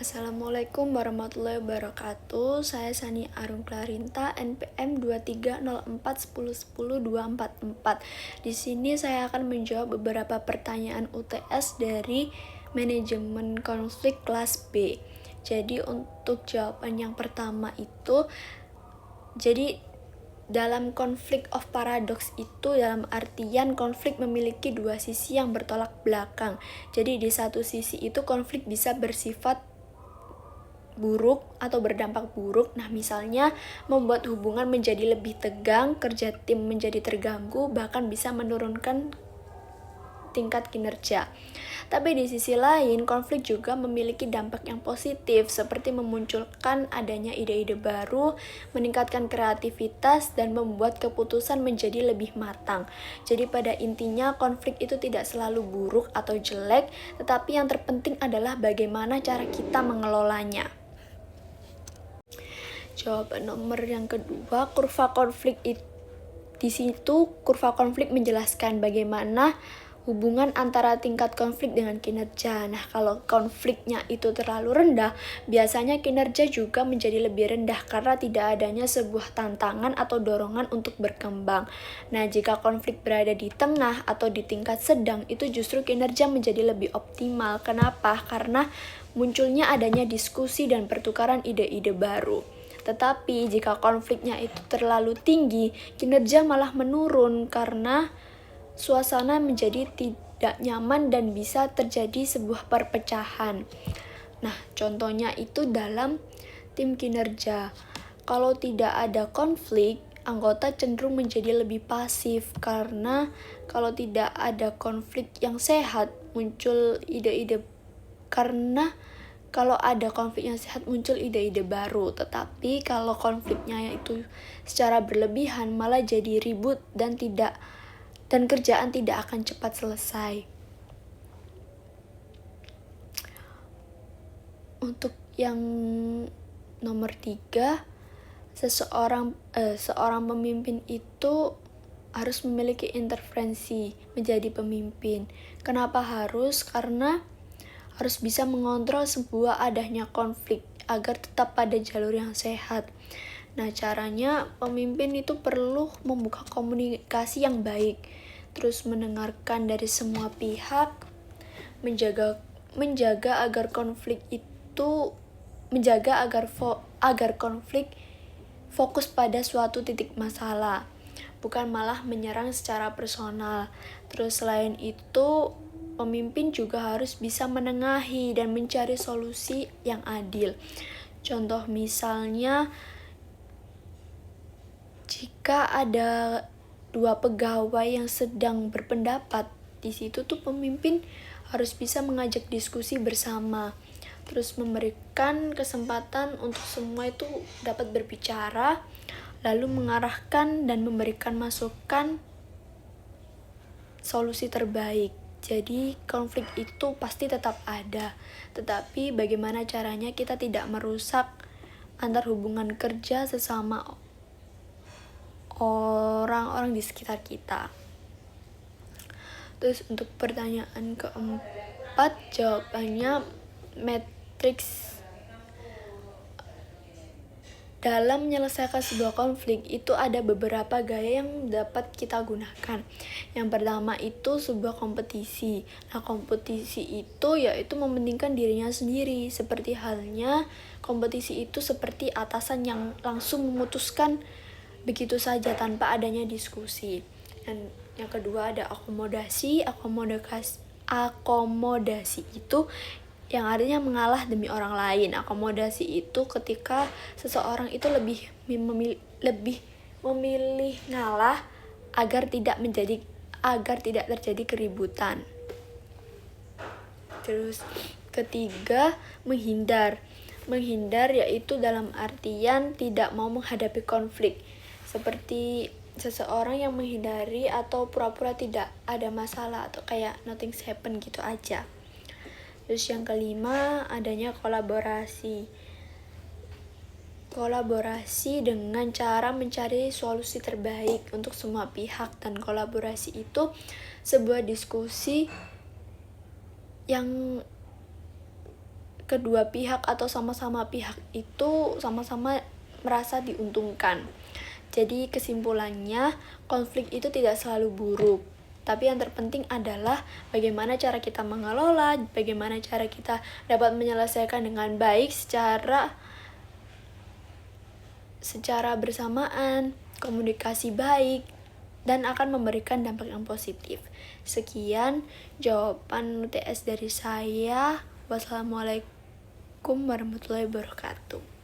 Assalamualaikum warahmatullahi wabarakatuh. Saya Sani Arum Klarinta, NPM 230410102444. Di sini saya akan menjawab beberapa pertanyaan UTS dari manajemen konflik kelas B. Jadi untuk jawaban yang pertama itu, dalam konflik of paradox itu dalam artian konflik memiliki dua sisi yang bertolak belakang. Jadi di satu sisi itu konflik bisa bersifat buruk atau berdampak buruk. Nah, misalnya membuat hubungan menjadi lebih tegang, kerja tim menjadi terganggu, bahkan bisa menurunkan tingkat kinerja. Tapi di sisi lain, konflik juga memiliki dampak yang positif, seperti memunculkan adanya ide-ide baru, meningkatkan kreativitas, dan membuat keputusan menjadi lebih matang. Jadi pada intinya, konflik itu tidak selalu buruk atau jelek, tetapi yang terpenting adalah bagaimana cara kita mengelolanya. Jawaban nomor yang kedua, kurva konflik itu. Di situ kurva konflik menjelaskan bagaimana hubungan antara tingkat konflik dengan kinerja. Nah, kalau konfliknya itu terlalu rendah, biasanya kinerja juga menjadi lebih rendah karena tidak adanya sebuah tantangan atau dorongan untuk berkembang. Nah, jika konflik berada di tengah atau di tingkat sedang, itu justru kinerja menjadi lebih optimal. Kenapa? Karena munculnya adanya diskusi dan pertukaran ide-ide baru. Tetapi jika konfliknya itu terlalu tinggi, kinerja malah menurun karena suasana menjadi tidak nyaman dan bisa terjadi sebuah perpecahan. Nah, contohnya itu dalam tim kinerja. Kalau tidak ada konflik, anggota cenderung menjadi lebih pasif karena kalau tidak ada konflik yang sehat, muncul ide-ide kalau ada konflik yang sehat muncul ide-ide baru, tetapi kalau konfliknya itu secara berlebihan malah jadi ribut dan kerjaan tidak akan cepat selesai. Untuk yang nomor 3, seorang pemimpin itu harus memiliki intervensi menjadi pemimpin. Kenapa harus? Karena harus bisa mengontrol sebuah adanya konflik agar tetap pada jalur yang sehat. Nah, caranya pemimpin itu perlu membuka komunikasi yang baik, terus mendengarkan dari semua pihak, menjaga agar konflik fokus pada suatu titik masalah, bukan malah menyerang secara personal. Terus selain itu, pemimpin juga harus bisa menengahi dan mencari solusi yang adil. Contoh misalnya, jika ada dua pegawai yang sedang berpendapat, di situ tuh pemimpin harus bisa mengajak diskusi bersama, terus memberikan kesempatan untuk semua itu dapat berbicara, lalu mengarahkan dan memberikan masukan solusi terbaik. Jadi konflik itu pasti tetap ada, tetapi bagaimana caranya kita tidak merusak antar hubungan kerja sesama orang-orang di sekitar kita. Terus untuk pertanyaan keempat, jawabannya matriks. Dalam menyelesaikan sebuah konflik itu ada beberapa gaya yang dapat kita gunakan. Yang pertama itu sebuah kompetisi. Nah, kompetisi itu yaitu mementingkan dirinya sendiri. Seperti halnya kompetisi itu seperti atasan yang langsung memutuskan begitu saja tanpa adanya diskusi. Dan yang kedua ada akomodasi. Akomodasi itu yang artinya mengalah demi orang lain. Akomodasi itu ketika seseorang itu lebih memilih ngalah agar tidak terjadi keributan. Terus ketiga, menghindar. Menghindar yaitu dalam artian tidak mau menghadapi konflik. Seperti seseorang yang menghindari atau pura-pura tidak ada masalah atau kayak nothing happen gitu aja. Terus yang kelima, adanya kolaborasi. Kolaborasi dengan cara mencari solusi terbaik untuk semua pihak, dan kolaborasi itu sebuah diskusi yang kedua pihak atau sama-sama pihak itu sama-sama merasa diuntungkan. Jadi kesimpulannya, konflik itu tidak selalu buruk. Tapi yang terpenting adalah bagaimana cara kita mengelola, bagaimana cara kita dapat menyelesaikan dengan baik secara bersamaan, komunikasi baik, dan akan memberikan dampak yang positif. Sekian jawaban UTS dari saya. Wassalamualaikum warahmatullahi wabarakatuh.